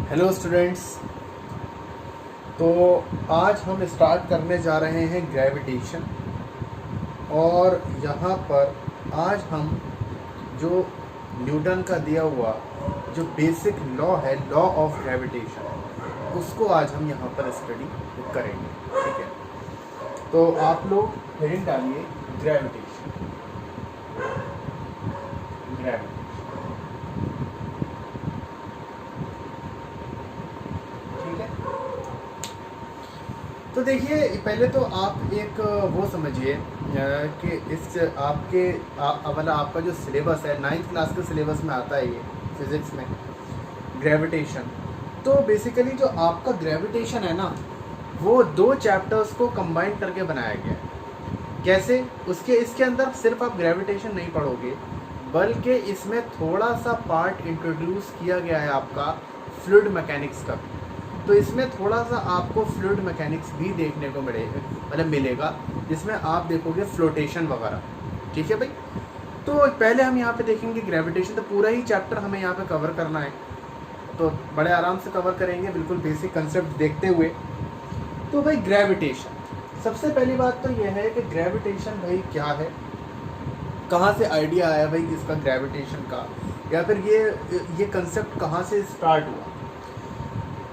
Hello students. तो आज हम स्टार्ट करने जा रहे हैं ग्रेविटेशन। और यहाँ पर आज हम जो न्यूटन का दिया हुआ जो बेसिक लॉ है, लॉ ऑफ ग्रेविटेशन, उसको आज हम यहाँ पर स्टडी करेंगे। ठीक है, तो आप लोग हेडिंग डालिए ग्रेविटेशन। ग्रेविटेशन ठीक है। तो देखिए, पहले तो आप एक वो समझिए कि इस आपके मतलब आपका जो सिलेबस है 9th क्लास के सिलेबस में आता है ये फिज़िक्स में ग्रेविटेशन। तो बेसिकली जो आपका ग्रेविटेशन है ना, वो 2 चैप्टर्स को कंबाइन करके बनाया गया है। कैसे? इसके अंदर सिर्फ आप ग्रेविटेशन नहीं पढ़ोगे, बल्कि इसमें थोड़ा सा पार्ट इंट्रोड्यूस किया गया है आपका फ्लूइड मैकेनिक्स का भी। तो इसमें थोड़ा सा आपको फ्लूइड मैकेनिक्स भी देखने को मिलेगा, जिसमें आप देखोगे फ्लोटेशन वगैरह। ठीक है भाई। तो पहले हम यहाँ पे देखेंगे ग्रेविटेशन। तो पूरा ही चैप्टर हमें यहाँ पे कवर करना है, तो बड़े आराम से कवर करेंगे, बिल्कुल बेसिक कंसेप्ट देखते हुए। तो भाई ग्रेविटेशन, सबसे पहली बात तो यह है कि ग्रेविटेशन भाई क्या है, कहाँ से आइडिया आया भाई इसका ग्रेविटेशन का, या फिर ये कंसेप्ट कहाँ से स्टार्ट हुआ।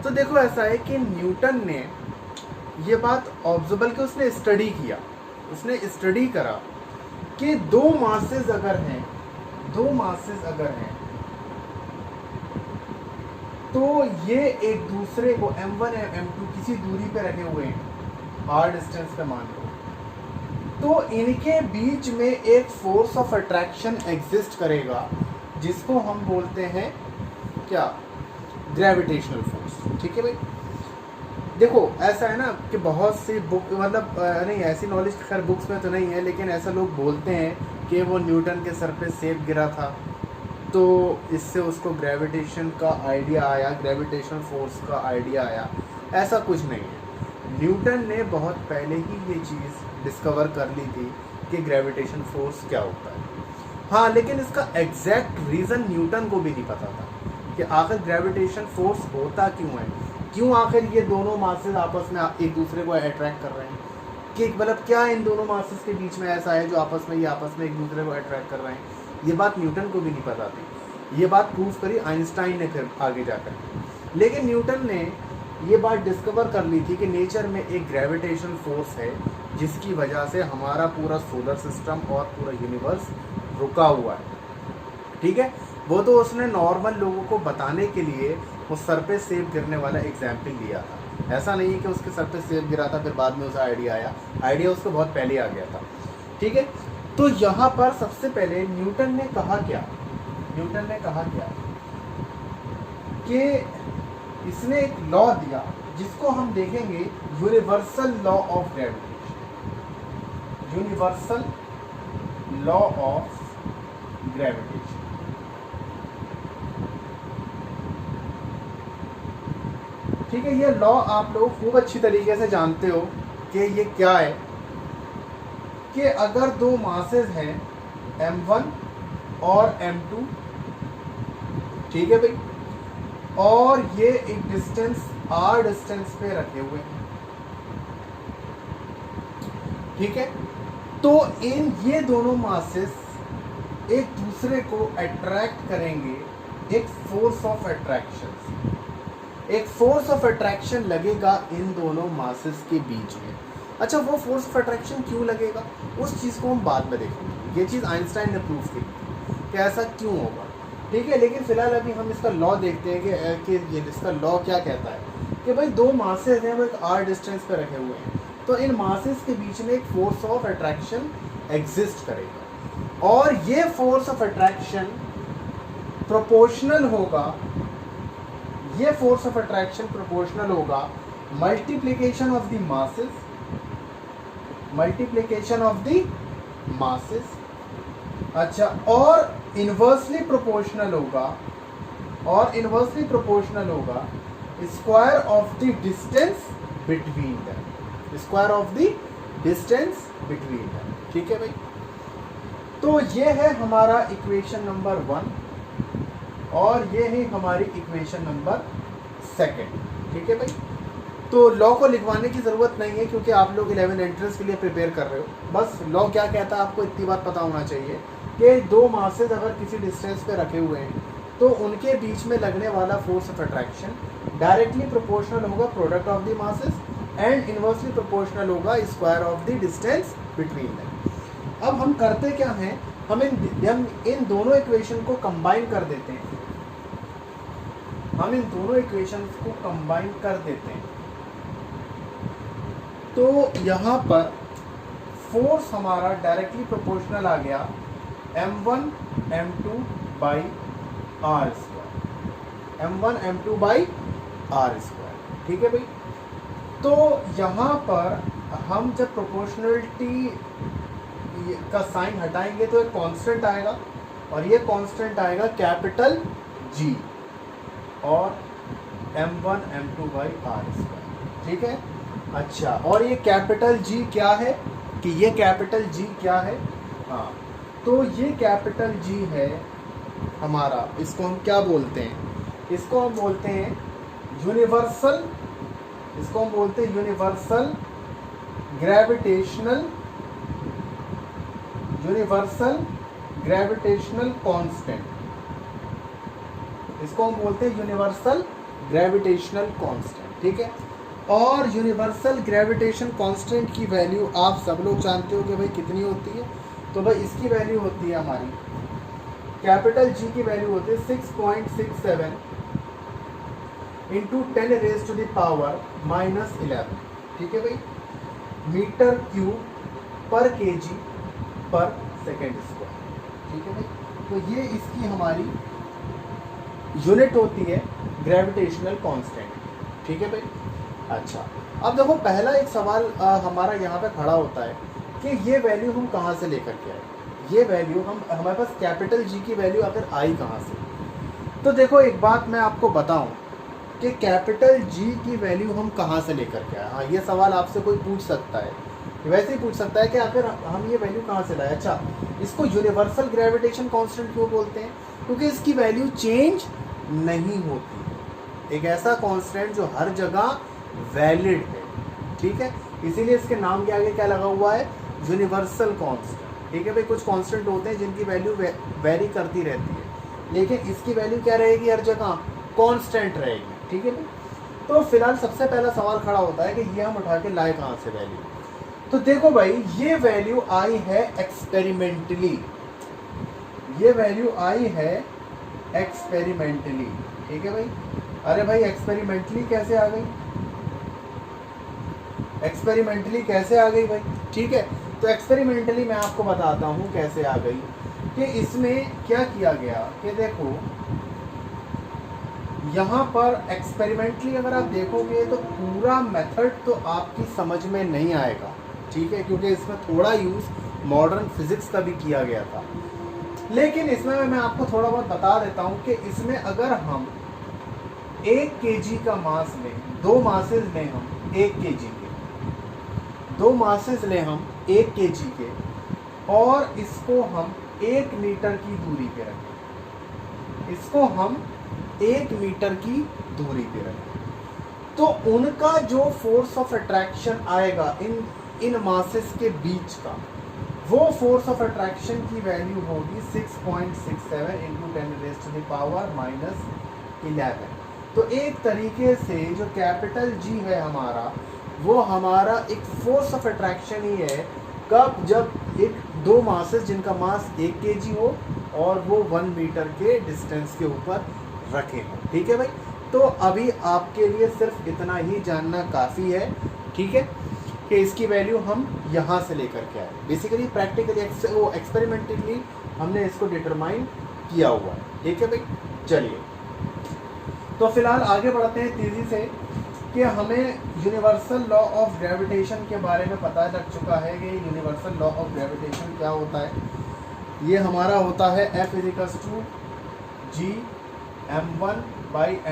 तो देखो, ऐसा है कि न्यूटन ने ये बात ऑब्जर्व कि उसने स्टडी किया, उसने स्टडी करा कि दो मासेस अगर हैं तो ये एक दूसरे को m1 m2 किसी दूरी पे रखे हुए हैं, r डिस्टेंस पे मान लो, तो इनके बीच में एक फोर्स ऑफ अट्रैक्शन एग्जिस्ट करेगा, जिसको हम बोलते हैं क्या? Gravitational force. ठीक है भाई। देखो, ऐसा है ना कि बहुत सी बुक नहीं, ऐसी नॉलेज खैर बुक्स में तो नहीं है, लेकिन ऐसा लोग बोलते हैं कि वो न्यूटन के सर पे सेब गिरा था, तो इससे उसको ग्रेविटेशन का आइडिया आया, ग्रेविटेशनल फोर्स का आइडिया आया। ऐसा कुछ नहीं है। न्यूटन ने बहुत पहले ही ये चीज़ डिस्कवर कर ली थी कि ग्रेविटेशन फोर्स क्या होता है। हाँ, लेकिन इसका एग्जैक्ट रीज़न न्यूटन को भी नहीं पता था कि आखिर ग्रेविटेशन फोर्स होता क्यों है, क्यों आखिर ये दोनों मासेस आपस में एक दूसरे को अट्रैक्ट कर रहे हैं, कि मतलब क्या इन दोनों मासेस के बीच में ऐसा है जो आपस में एक दूसरे को अट्रैक्ट कर रहे हैं। ये बात न्यूटन को भी नहीं पता थी। ये बात प्रूव करी आइंस्टाइन ने फिर आगे जाकर। लेकिन न्यूटन ने ये बात डिस्कवर कर ली थी कि नेचर में एक ग्रेविटेशन फोर्स है, जिसकी वजह से हमारा पूरा सोलर सिस्टम और पूरा यूनिवर्स रुका हुआ है। ठीक है। वो तो उसने नॉर्मल लोगों को बताने के लिए वो सर पे सेब गिरने वाला एग्जाम्पल दिया था। ऐसा नहीं है कि उसके सर पे सेब गिरा था फिर बाद में उसे आइडिया आया, आइडिया उसको बहुत पहले आ गया था। ठीक है। तो यहाँ पर सबसे पहले न्यूटन ने कहा क्या कि इसने एक लॉ दिया, जिसको हम देखेंगे universal law of gravitation. Universal law of gravitation. ठीक है। ये लॉ आप लोग खूब अच्छी तरीके से जानते हो कि ये क्या है, कि अगर दो मासेस हैं m1 और m2, ठीक है भाई, और ये एक डिस्टेंस r डिस्टेंस पे रखे हुए हैं, ठीक है, तो ये दोनों मासेस एक दूसरे को अट्रैक्ट करेंगे। एक फोर्स ऑफ अट्रैक्शन लगेगा इन दोनों मासेस के बीच में। अच्छा, वो फोर्स ऑफ अट्रैक्शन क्यों लगेगा, उस चीज़ को हम बाद में देखेंगे। ये चीज़ आइंस्टाइन ने प्रूव की कि ऐसा क्यों होगा। ठीक है। लेकिन फिलहाल अभी हम इसका लॉ देखते हैं कि ये इसका लॉ क्या कहता है कि भाई दो मासेस हैं, वो एक r डिस्टेंस पे रखे हुए हैं, तो इन मासेस के बीच में एक फोर्स ऑफ अट्रैक्शन एग्जिस्ट करेगा, और ये फोर्स ऑफ अट्रैक्शन प्रोपोर्शनल होगा मल्टीप्लिकेशन ऑफ द मासेस। अच्छा, और इन्वर्सली प्रोपोर्शनल होगा square of the distance between them. ठीक है भाई। तो ये है हमारा इक्वेशन नंबर 1 और ये है हमारी इक्वेशन नंबर सेकेंड। ठीक है भाई, तो लॉ को लिखवाने की ज़रूरत नहीं है क्योंकि आप लोग 11 एंट्रेंस के लिए प्रिपेयर कर रहे हो। बस लॉ क्या कहता है आपको इतनी बात पता होना चाहिए कि दो मासेज अगर किसी डिस्टेंस पे रखे हुए हैं तो उनके बीच में लगने वाला force of attraction directly proportional होगा product of the masses and inversely proportional होगा square of the distance between them. अब हम करते क्या हैं, हम इन दोनों इक्वेशन को कंबाइन कर देते हैं। हम इन दोनों इक्वेशन को कंबाइन कर देते हैं तो यहाँ पर फोर्स हमारा डायरेक्टली प्रोपोर्शनल आ गया m1 m2 by r square, m1 m2 by r square. ठीक है भाई, तो यहाँ पर हम जब प्रोपोर्शनलिटी का साइन हटाएंगे तो एक कांस्टेंट आएगा और ये कांस्टेंट आएगा कैपिटल G और m1 m2 by r square. ठीक है, अच्छा, और ये कैपिटल G क्या है कि ये कैपिटल G क्या है, हाँ, तो ये कैपिटल G है हमारा, इसको हम क्या बोलते हैं, इसको हम बोलते हैं यूनिवर्सल, इसको हम बोलते हैं यूनिवर्सल ग्रेविटेशनल कांस्टेंट, इसको हम बोलते हैं यूनिवर्सल ग्रेविटेशनल कांस्टेंट। ठीक है, और यूनिवर्सल ग्रेविटेशन कांस्टेंट की वैल्यू आप सब लोग जानते हो कि भाई कितनी होती है, तो भाई इसकी वैल्यू होती है हमारी कैपिटल G की वैल्यू होती है 6.67 into 10 raise to the power -11। ठीक है भाई, metre cube per KG per second square. ठीक है भाई, तो ये इसकी हमारी यूनिट होती है ग्रेविटेशनल कांस्टेंट। ठीक है भाई, अच्छा, अब देखो पहला एक सवाल हमारा यहाँ पे खड़ा होता है कि ये वैल्यू हम कहाँ से लेकर के आए, ये वैल्यू हमारे पास कैपिटल G की वैल्यू आखिर आई कहाँ से। तो देखो एक बात मैं आपको बताऊं कि कैपिटल G की वैल्यू हम कहाँ से लेकर के आए। हाँ, ये सवाल आपसे कोई पूछ सकता है, वैसे ही पूछ सकता है कि आखिर हम ये वैल्यू कहाँ से लाए। अच्छा, इसको यूनिवर्सल ग्रेविटेशन कांस्टेंट क्यों बोलते हैं, क्योंकि इसकी वैल्यू चेंज नहीं होती, एक ऐसा कांस्टेंट जो हर जगह वैलिड है। ठीक है, इसीलिए इसके नाम के आगे क्या लगा हुआ है, यूनिवर्सल कांस्टेंट। ठीक है भाई, कुछ कांस्टेंट होते हैं जिनकी वैल्यू वेरी करती रहती है, लेकिन इसकी वैल्यू क्या रहेगी, हर जगह कांस्टेंट रहेगी। ठीक है भाई, तो फिलहाल सबसे पहला सवाल खड़ा होता है कि ये हम उठा के लाए कहाँ से वैल्यू। तो देखो भाई, ये वैल्यू आई है एक्सपेरिमेंटली, ये वैल्यू आई है एक्सपेरिमेंटली। ठीक है भाई, अरे भाई एक्सपेरिमेंटली कैसे आ गई, एक्सपेरिमेंटली कैसे आ गई भाई। ठीक है, तो एक्सपेरिमेंटली मैं आपको बताता हूँ कैसे आ गई, कि इसमें क्या किया गया कि देखो यहाँ पर एक्सपेरिमेंटली अगर आप देखोगे तो पूरा मेथड तो आपकी समझ में नहीं आएगा। ठीक है, क्योंकि इसमें थोड़ा यूज़ मॉडर्न फिजिक्स का भी किया गया था, लेकिन इसमें मैं आपको थोड़ा बहुत बता देता हूँ कि इसमें अगर हम 1 kg का मास लें, दो मासेज लें हम 1 kg के, दो मासेज लें हम 1 kg के, और इसको हम 1 मीटर की दूरी पे रखें, इसको हम 1 मीटर की दूरी पे रखें, तो उनका जो फोर्स ऑफ अट्रैक्शन आएगा इन मासेस के बीच का, वो फोर्स ऑफ अट्रैक्शन की वैल्यू होगी 6.67 into 10 raise to the power -11। तो एक तरीके से जो कैपिटल G है हमारा, वो हमारा एक फोर्स ऑफ अट्रैक्शन ही है। कब, जब दो मासेस जिनका मास 1 kg हो और वो 1 मीटर के डिस्टेंस के ऊपर रखे हों। ठीक है भाई, तो अभी आपके लिए सिर्फ इतना ही जानना काफ़ी है। ठीक है, कि इसकी वैल्यू हम यहाँ से लेकर के आए, बेसिकली प्रैक्टिकली वो एक्सपेरिमेंटली हमने इसको डिटरमाइन किया हुआ है। ठीक है भाई, चलिए तो फिलहाल आगे बढ़ते हैं तेज़ी से, कि हमें यूनिवर्सल लॉ ऑफ ग्रेविटेशन के बारे में पता लग चुका है कि यूनिवर्सल लॉ ऑफ ग्रेविटेशन क्या होता है। ये हमारा होता है F = G m1/m2/r²।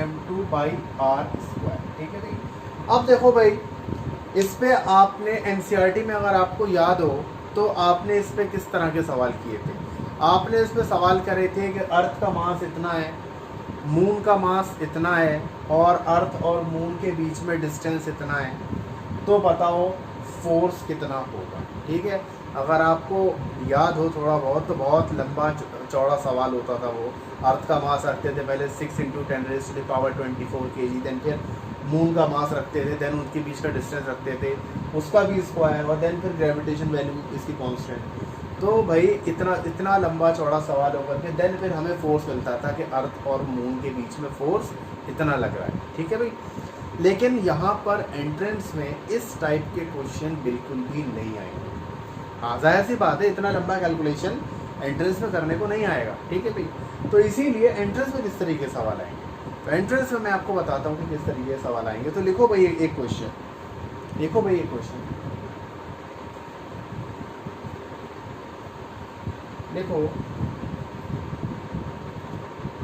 ठीक है भाई, अब देखो भाई, इस पे आपने NCERT में अगर आपको याद हो तो आपने इस पे किस तरह के सवाल किए थे। आपने इस पे सवाल करे थे कि अर्थ का मास इतना है मून का मास इतना है और अर्थ और मून के बीच में डिस्टेंस इतना है, तो बताओ फोर्स कितना होगा। ठीक है, अगर आपको याद हो थोड़ा बहुत, तो बहुत लंबा चौड़ा सवाल होता था वो। अर्थ का मास रखते थे पहले 6 × 10⁻24 kg, देन फिर मून का मास रखते थे, देन उनके बीच का डिस्टेंस रखते थे, उसका भी स्क्वायर, और देन फिर ग्रेविटेशन वैल्यू इसकी कांस्टेंट। तो भाई इतना लंबा चौड़ा सवाल होकर के देन फिर हमें फोर्स मिलता था कि अर्थ और मून के बीच में फोर्स इतना लग रहा है। ठीक है भाई, लेकिन यहाँ पर एंट्रेंस में इस टाइप के क्वेश्चन बिल्कुल भी नहीं आएंगे। हाँ, जाहिर सी बात है, इतना लंबा कैलकुलेशन एंट्रेंस में करने को नहीं आएगा। ठीक है भाई, तो इसीलिए एंट्रेंस में किस तरीके के सवाल आएंगे, तो एंट्रेंस में मैं आपको बताता हूँ कि किस तरीके के सवाल आएंगे। तो लिखो भाई एक क्वेश्चन, देखो भाई एक क्वेश्चन देखो।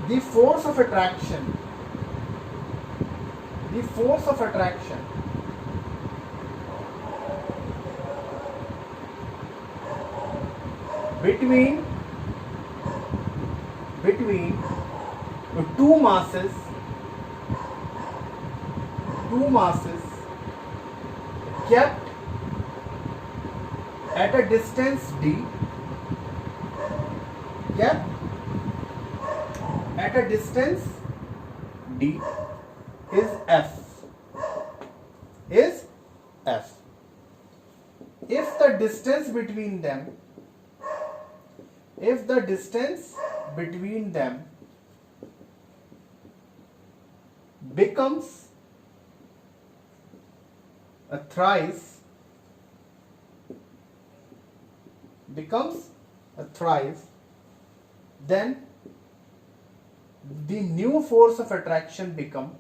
The force of attraction between two masses kept at a distance d, is f. If the distance between them becomes a thrice, then the new force of attraction become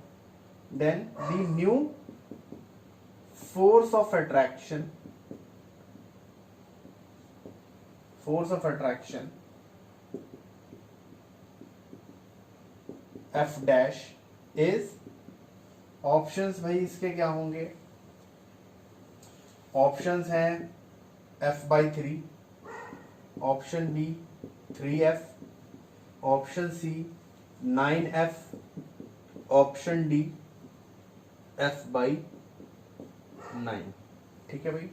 f dash is, options भाई इसके क्या होंगे, options हैं f/3, option B 3f, option C 9f, option D f/9। ठीक है भाई,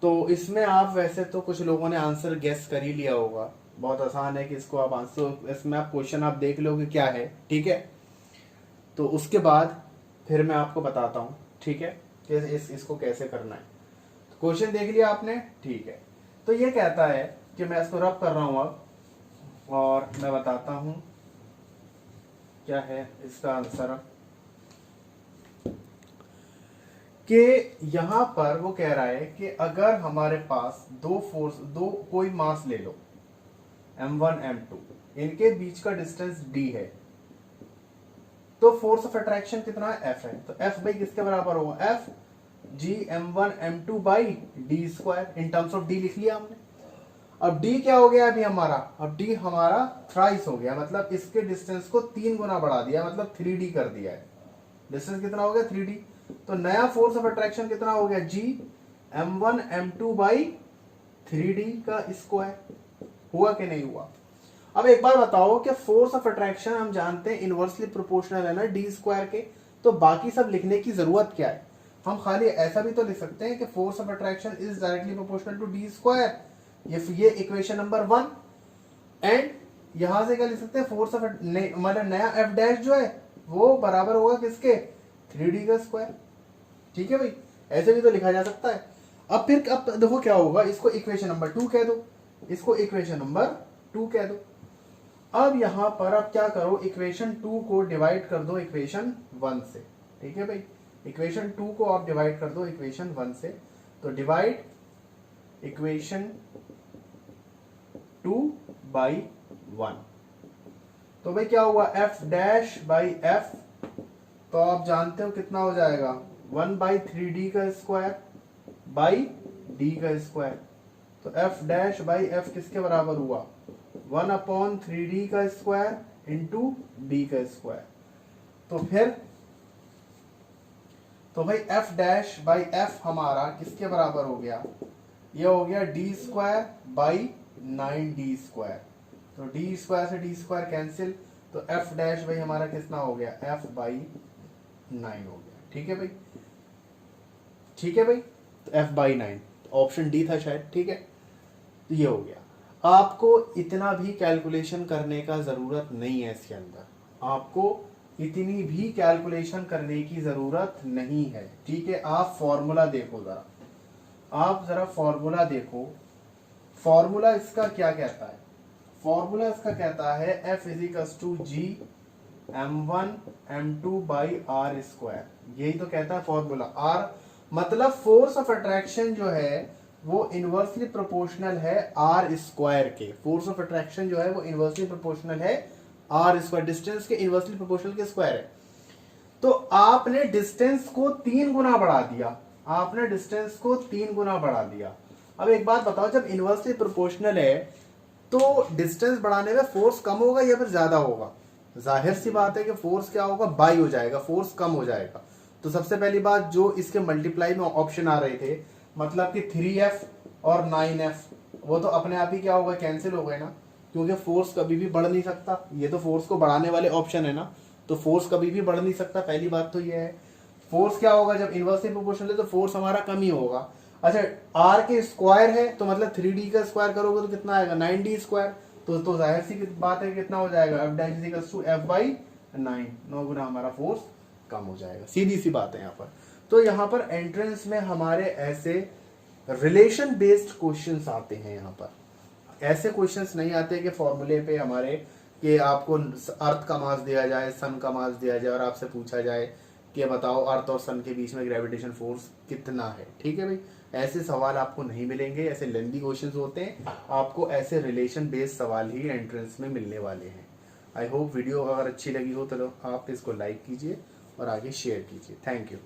तो इसमें आप वैसे तो कुछ लोगों ने आंसर गेस कर ही लिया होगा, बहुत आसान है कि इसको आप आंसर, इसमें आप क्वेश्चन आप देख लोगे क्या है। ठीक है, तो उसके बाद फिर मैं आपको बताता हूँ, ठीक है, कि इसको कैसे करना है। तो क्वेश्चन देख लिया आपने, ठीक है। तो ये कहता है कि मैं इसको रब कर रहा हूँ अब, और मैं बताता हूँ क्या है इसका आंसर, कि यहां पर वो कह रहा है कि अगर हमारे पास दो कोई मास ले लो m1 m2, इनके बीच का डिस्टेंस d है, तो फोर्स ऑफ अट्रैक्शन कितना है, f है। तो f भाई किसके बराबर होगा, f g m1 m2 by D square, in terms of d लिख लिया हमने। अब d क्या हो गया अभी हमारा, अब d हमारा थ्राइस हो गया, मतलब इसके डिस्टेंस को 3 गुना बढ़ा दिया, मतलब 3d कर दिया है। डिस्टेंस कितना हो गया, 3d। तो नया फोर्स ऑफ अट्रैक्शन कितना हो गया, g m1 m2 by 3d का स्क्वायर। हुआ कि नहीं हुआ। अब एक बार बताओ कि फोर्स ऑफ अट्रैक्शन हम जानते हैं इनवर्सली प्रोपोर्शनल है ना डी स्क्वायर के, तो बाकी सब लिखने की जरूरत क्या है। हम खाली ऐसा भी तो लिख सकते हैं कि force of attraction is directly proportional to d square, ये इक्वेशन नंबर 1। एंड यहां से क्या लिख सकते हैं, फोर्स ऑफ मतलब नया एफ डैश जो है वो बराबर होगा किसके, 3d का स्क्वायर। ठीक है भाई, ऐसे भी तो लिखा जा सकता है। अब देखो क्या होगा, इसको इक्वेशन नंबर 2 कह दो, इसको इक्वेशन नंबर 2 कह दो। अब यहां पर आप क्या करो, इक्वेशन 2 को डिवाइड कर दो इक्वेशन 1 से। ठीक है भाई, इक्वेशन 2 को आप डिवाइड कर दो इक्वेशन 1 से। तो डिवाइड इक्वेशन 2 बाई 1, तो भाई क्या हुआ, f डैश बाई f, तो आप जानते हो कितना हो जाएगा, 1/3d का स्क्वायर बाई d का स्क्वायर। तो f डैश बाई f किसके बराबर हुआ, 1/3d का स्क्वायर इंटू d का स्क्वायर। तो भाई f डैश बाई f हमारा किसके बराबर हो गया, ये हो गया d square by 9d square. तो d स्क्वायर से d स्क्वायर कैंसिल, तो एफ डैश भाई हमारा कितना हो गया, एफ बाई 9 हो गया। ठीक है भाई, ठीक है भाई, तो एफ बाई 9 ऑप्शन डी था शायद। ठीक है, तो ये हो गया। आपको इतना भी कैलकुलेशन करने का जरूरत नहीं है इसके अंदर, आपको इतनी भी कैलकुलेशन करने की जरूरत नहीं है। ठीक है, आप फॉर्मूला देखो जरा, आप जरा फॉर्मूला देखो। फॉर्मूला इसका क्या कहता है, फॉर्मूला इसका कहता है F equals to G m1 m2 by r square, यही तो कहता है फॉर्मूला। आर मतलब फोर्स ऑफ अट्रैक्शन जो है वो इनवर्सली प्रोपोर्शनल है आर स्क्वायर के। फोर्स ऑफ अट्रैक्शन जो है वो इनवर्सली प्रोपोर्शनल है आर स्क्वायर, डिस्टेंस के इनवर्सली प्रोपोर्शनल के स्क्वायर है। तो आपने डिस्टेंस को 3 गुना बढ़ा दिया, आपने डिस्टेंस को 3 गुना बढ़ा दिया। अब एक बात बताओ, जब इनवर्सली प्रोपोर्शनल है तो डिस्टेंस बढ़ाने में फोर्स कम होगा या फिर ज्यादा होगा? जाहिर सी बात है कि फोर्स क्या होगा, बाई हो जाएगा, फोर्स कम हो जाएगा। तो सबसे पहली बात, जो इसके मल्टीप्लाई में ऑप्शन आ रहे थे, मतलब कि 3f और 9f, वो तो अपने आप ही क्या होगा, कैंसिल हो गए ना, क्योंकि फोर्स कभी भी बढ़ नहीं सकता। ये तो फोर्स को बढ़ाने वाले ऑप्शन है ना, तो फोर्स कभी भी बढ़ नहीं सकता। पहली बात तो ये है। फोर्स क्या होगा, जब इनवर्सली प्रोपोर्शनल है तो फोर्स हमारा कम ही होगा। अच्छा, r के स्क्वायर है तो मतलब 3d का स्क्वायर करोगे तो कितना आएगा, 9d स्क्वायर। तो जाहिर सी बात है कितना हो जाएगा, f dash is equals to f by 9, 9 गुना हमारा फोर्स कम हो जाएगा। सीधी सी बात है यहाँ पर। तो यहाँ पर एंट्रेंस में हमारे ऐसे रिलेशन बेस्ड क्वेश्चंस आते हैं। यहाँ पर ऐसे क्वेश्चंस नहीं आते कि फॉर्मूले पे हमारे कि आपको अर्थ का मास दिया जाए, सन का मास दिया जाए और आपसे पूछा जाए कि बताओ अर्थ और सन के बीच में ग्रेविटेशन फोर्स कितना है। ठीक है भाई, ऐसे सवाल आपको नहीं मिलेंगे, ऐसे लेंथी क्वेश्चंस होते हैं। आपको ऐसे रिलेशन बेस्ड सवाल ही एंट्रेंस में मिलने वाले हैं। आई होप वीडियो अगर अच्छी लगी हो तो आप इसको लाइक कीजिए और आगे शेयर कीजिए। Thank you.